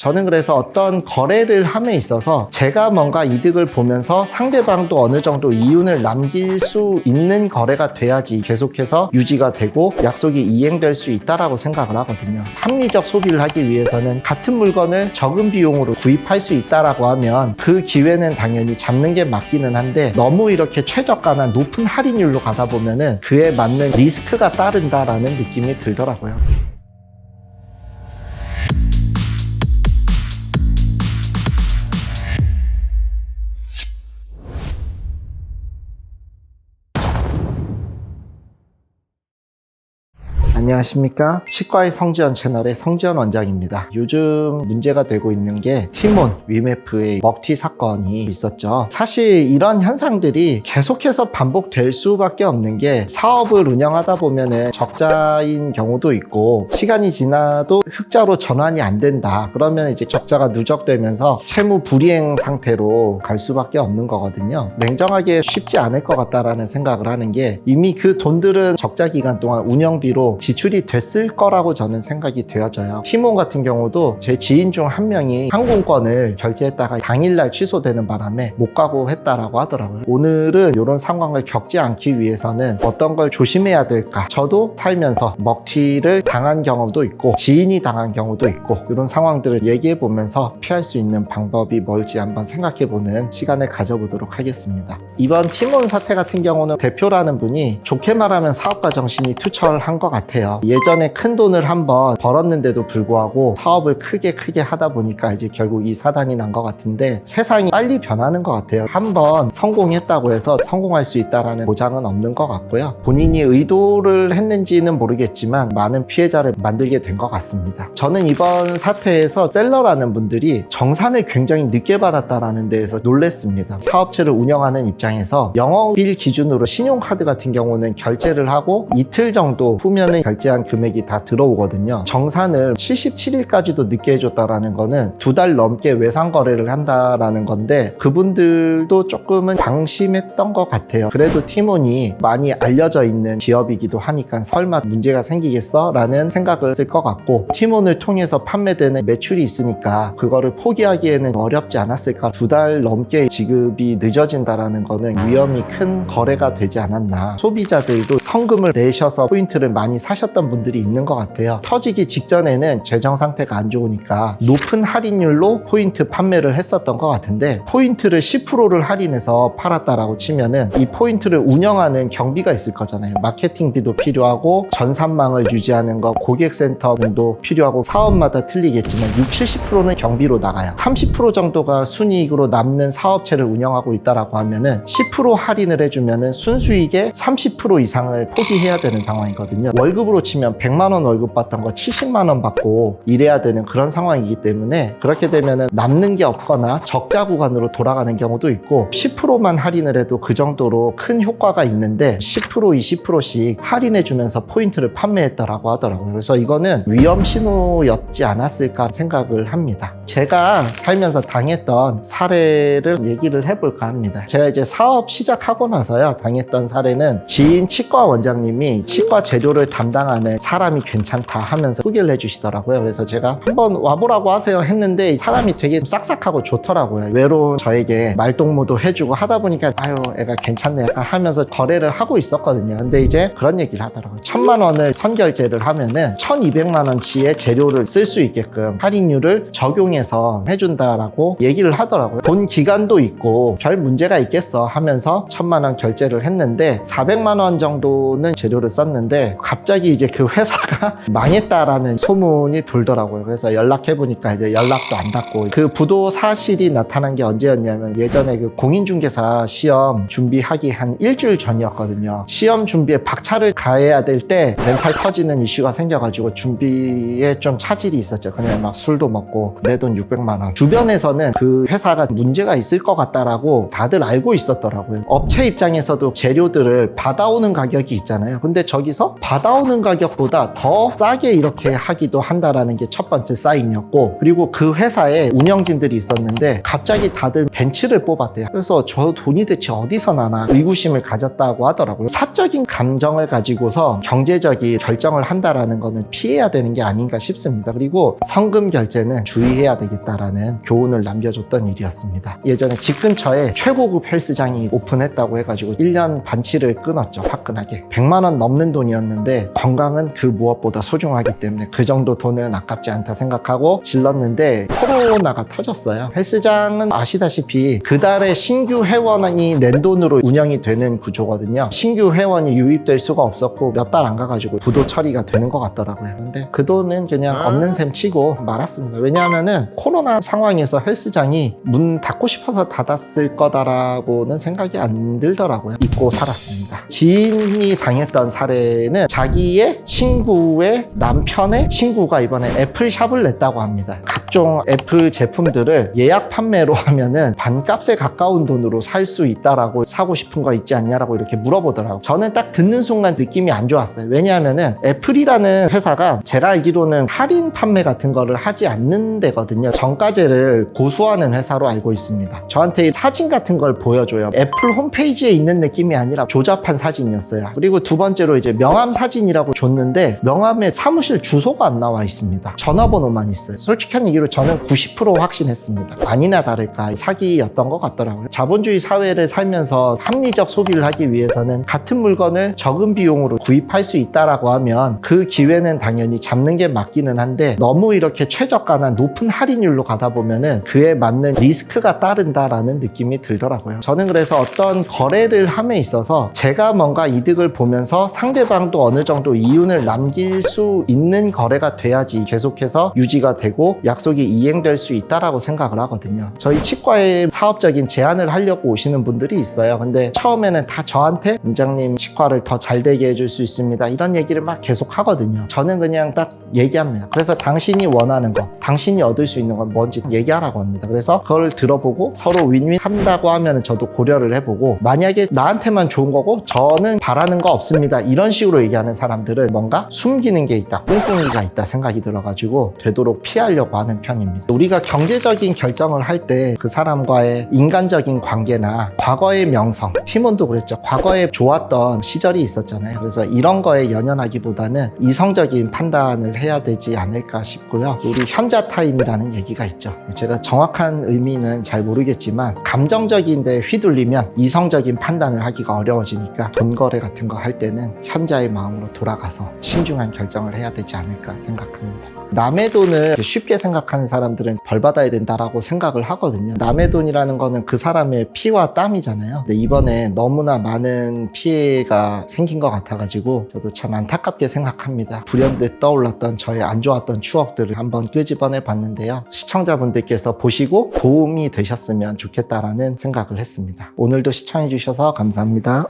저는 그래서 어떤 거래를 함에 있어서 제가 뭔가 이득을 보면서 상대방도 어느 정도 이윤을 남길 수 있는 거래가 돼야지 계속해서 유지가 되고 약속이 이행될 수 있다라고 생각을 하거든요. 합리적 소비를 하기 위해서는 같은 물건을 적은 비용으로 구입할 수 있다라고 하면 그 기회는 당연히 잡는 게 맞기는 한데, 너무 이렇게 최저가나 높은 할인율로 가다 보면은 그에 맞는 리스크가 따른다라는 느낌이 들더라고요. 안녕하십니까. 치과의 성지연 채널의 성지연 원장입니다. 요즘 문제가 되고 있는 게 티몬, 위메프의 먹튀 사건이 있었죠. 사실 이런 현상들이 계속해서 반복될 수밖에 없는 게, 사업을 운영하다 보면은 적자인 경우도 있고 시간이 지나도 흑자로 전환이 안 된다. 그러면 이제 적자가 누적되면서 채무 불이행 상태로 갈 수밖에 없는 거거든요. 냉정하게 쉽지 않을 것 같다라는 생각을 하는 게, 이미 그 돈들은 적자 기간 동안 운영비로 지출이 됐을 거라고 저는 생각이 되어져요. 티몬 같은 경우도 제 지인 중 한 명이 항공권을 결제했다가 당일날 취소되는 바람에 못 가고 했다라고 하더라고요. 오늘은 이런 상황을 겪지 않기 위해서는 어떤 걸 조심해야 될까? 저도 살면서 먹튀를 당한 경우도 있고 지인이 당한 경우도 있고, 이런 상황들을 얘기해 보면서 피할 수 있는 방법이 뭘지 한번 생각해 보는 시간을 가져보도록 하겠습니다. 이번 티몬 사태 같은 경우는 대표라는 분이 좋게 말하면 사업가 정신이 투철한 것 같아요. 예전에 큰 돈을 한번 벌었는데도 불구하고 사업을 크게 하다 보니까 이제 결국 이 사단이 난 것 같은데, 세상이 빨리 변하는 것 같아요. 한번 성공했다고 해서 성공할 수 있다는 보장은 없는 것 같고요. 본인이 의도를 했는지는 모르겠지만 많은 피해자를 만들게 된 것 같습니다. 저는 이번 사태에서 셀러라는 분들이 정산을 굉장히 늦게 받았다는 데에서 놀랬습니다. 사업체를 운영하는 입장에서 영업일 기준으로 신용카드 같은 경우는 결제를 하고 이틀 정도 후면은 결제한 금액이 다 들어오거든요. 정산을 77일까지도 늦게 해줬다라는 거는 2달 넘게 외상 거래를 한다라는 건데, 그분들도 조금은 방심했던 것 같아요. 그래도 티몬이 많이 알려져 있는 기업이기도 하니까 설마 문제가 생기겠어? 라는 생각을 했을 것 같고, 티몬을 통해서 판매되는 매출이 있으니까 그거를 포기하기에는 어렵지 않았을까. 2달 넘게 지급이 늦어진다라는 거는 위험이 큰 거래가 되지 않았나. 소비자들도 성금을 내셔서 포인트를 많이 사셨던 분들이 있는 것 같아요. 터지기 직전에는 재정 상태가 안 좋으니까 높은 할인율로 포인트 판매를 했었던 것 같은데, 포인트를 10%를 할인해서 팔았다라고 치면은 이 포인트를 운영하는 경비가 있을 거잖아요. 마케팅비도 필요하고 전산망을 유지하는 거, 고객센터 등도 필요하고, 사업마다 틀리겠지만 60-70%는 경비로 나가요. 30% 정도가 순이익으로 남는 사업체를 운영하고 있다라고 하면은 10% 할인을 해주면은 순수익의 30% 이상을 포기해야 되는 상황이거든요. 월급으로 치면 100만 원 월급 받던 거 70만 원 받고 일해야 되는 그런 상황이기 때문에, 그렇게 되면은 남는 게 없거나 적자 구간으로 돌아가는 경우도 있고, 10%만 할인을 해도 그 정도로 큰 효과가 있는데 10% 20%씩 할인해 주면서 포인트를 판매했다라고 하더라고요. 그래서 이거는 위험 신호였지 않았을까 생각을 합니다. 제가 살면서 당했던 사례를 얘기를 해볼까 합니다. 제가 이제 사업 시작하고 나서요, 당했던 사례는 지인 치과 원장님이 치과 재료를 담당하는 사람이 괜찮다 하면서 소개를 해주시더라고요. 그래서 제가 한번 와보라고 하세요 했는데 사람이 되게 싹싹하고 좋더라고요. 외로운 저에게 말동무도 해주고 하다 보니까 아유 애가 괜찮네 약간 하면서 거래를 하고 있었거든요. 근데 이제 그런 얘기를 하더라고요. 1000만 원을 선결제를 하면은 1200만 원치의 재료를 쓸 수 있게끔 할인율을 적용해서 해준다라고 얘기를 하더라고요. 본 기간도 있고 별 문제가 있겠어 하면서 1000만 원 결제를 했는데 400만 원 정도는 재료를 썼는데, 갑자기 이제 그 회사가 망했다라는 소문이 돌더라고요. 그래서 연락해보니까 이제 연락도 안 닿고, 그 부도 사실이 나타난 게 언제였냐면, 예전에 그 공인중개사 시험 준비하기 한 일주일 전이었거든요. 시험 준비에 박차를 가해야 될 때 멘탈 터지는 이슈가 생겨가지고 준비에 좀 차질이 있었죠. 그냥 막 술도 먹고 내 돈 600만 원. 주변에서는 그 회사가 문제가 있을 것 같다라고 다들 알고 있었더라고요. 업체 입장에서도 재료들을 받아오는 가격이 있잖아요. 근데 저기서 받아오는 하는 가격보다 더 싸게 이렇게 하기도 한다라는 게 첫 번째 사인이었고, 그리고 그 회사에 운영진들이 있었는데 갑자기 다들 벤츠를 뽑았대요. 그래서 저 돈이 대체 어디서 나나 의구심을 가졌다고 하더라고요. 사적인 감정을 가지고서 경제적인 결정을 한다라는 거는 피해야 되는 게 아닌가 싶습니다. 그리고 성금 결제는 주의해야 되겠다라는 교훈을 남겨줬던 일이었습니다. 예전에 집 근처에 최고급 헬스장이 오픈했다고 해가지고 1년 반치를 끊었죠. 화끈하게 100만 원 넘는 돈이었는데, 건강은 그 무엇보다 소중하기 때문에 그 정도 돈은 아깝지 않다 생각하고 질렀는데 코로나가 터졌어요. 헬스장은 아시다시피 그달에 신규 회원이 낸 돈으로 운영이 되는 구조거든요. 신규 회원이 유입될 수가 없었고 몇 달 안 가가지고 부도 처리가 되는 것 같더라고요. 근데 그 돈은 그냥 없는 셈 치고 말았습니다. 왜냐하면은 코로나 상황에서 헬스장이 문 닫고 싶어서 닫았을 거다라고는 생각이 안 들더라고요. 잊고 살았습니다. 지인이 당했던 사례는 자기의 친구의 남편의 친구가 이번에 애플샵을 냈다고 합니다. 각종 애플 제품들을 예약 판매로 하면은 반값에 가까운 돈으로 살 수 있다라고, 사고 싶은 거 있지 않냐라고 이렇게 물어보더라고요. 저는 딱 듣는 순간 느낌이 안 좋았어요. 왜냐하면은 애플이라는 회사가 제가 알기로는 할인 판매 같은 거를 하지 않는 데거든요. 정가제를 고수하는 회사로 알고 있습니다. 저한테 사진 같은 걸 보여줘요. 애플 홈페이지에 있는 느낌이 아니라 조잡한 사진이었어요. 그리고 두 번째로 이제 명함 사진이라고 줬는데 명함에 사무실 주소가 안 나와 있습니다. 전화번호만 있어요. 솔직한 얘기로 저는 90% 확신했습니다. 아니나 다를까 사기였던 것 같더라고요. 자본주의 사회를 살면서 합리적 소비를 하기 위해서는 같은 물건을 적은 비용으로 구입할 수 있다라고 하면 그 기회는 당연히 잡는 게 맞기는 한데, 너무 이렇게 최저가나 높은 할인율로 가다 보면은 그에 맞는 리스크가 따른다라는 느낌이 들더라고요. 저는 그래서 어떤 거래를 함에 있어서 제가 뭔가 이득을 보면서 상대방도 어느 정도 이윤을 남길 수 있는 거래가 돼야지 계속해서 유지가 되고 약속이 이행될 수 있다라고 생각을 하거든요. 저희 치과에 사업적인 제안을 하려고 오시는 분들이 있어요. 근데 처음에는 다 저한테 원장님 치과를 더 잘 되게 해줄 수 있습니다, 이런 얘기를 막 계속 하거든요. 저는 그냥 딱 얘기합니다. 그래서 당신이 원하는 거, 당신이 얻을 수 있는 건 뭔지 얘기하라고 합니다. 그래서 그걸 들어보고 서로 윈윈 한다고 하면 저도 고려를 해보고, 만약에 나한테만 좋은 거고 저는 바라는 거 없습니다, 이런 식으로 얘기하는 사람들은 뭔가 숨기는 게 있다, 꿍꿍이가 있다 생각이 들어가지고 되도록 피하려고 하는 편입니다. 우리가 경제적인 결정을 할 때 그 사람과의 인간적인 관계나 과거의 명성, 팀원도 그랬죠. 과거에 좋았던 시절이 있었잖아요. 그래서 이런 거에 연연하기보다는 이성적인 판단을 해야 되지 않을까 싶고요. 우리 현자 타임이라는 얘기가 있죠. 제가 정확한 의미는 잘 모르겠지만 감정적인 데 휘둘리면 이성적인 판단을 하기가 어려워지니까 돈 거래 같은 거 할 때는 현자의 마음으로 돌아가서 신중한 결정을 해야 되지 않을까 생각합니다. 남의 돈을 쉽게 생각하는 사람들은 벌 받아야 된다라고 생각을 하거든요. 남의 돈이라는 거는 그 사람의 피와 땀이잖아요. 근데 이번에 너무나 많은 피해가 생긴 것 같아가지고 저도 참 안타깝게 생각합니다. 불현듯 떠올랐던 저의 안 좋았던 추억들을 한번 끄집어내 봤는데요. 시청자분들께서 보시고 도움이 되셨으면 좋겠다라는 생각을 했습니다. 오늘도 시청해 주셔서 감사합니다.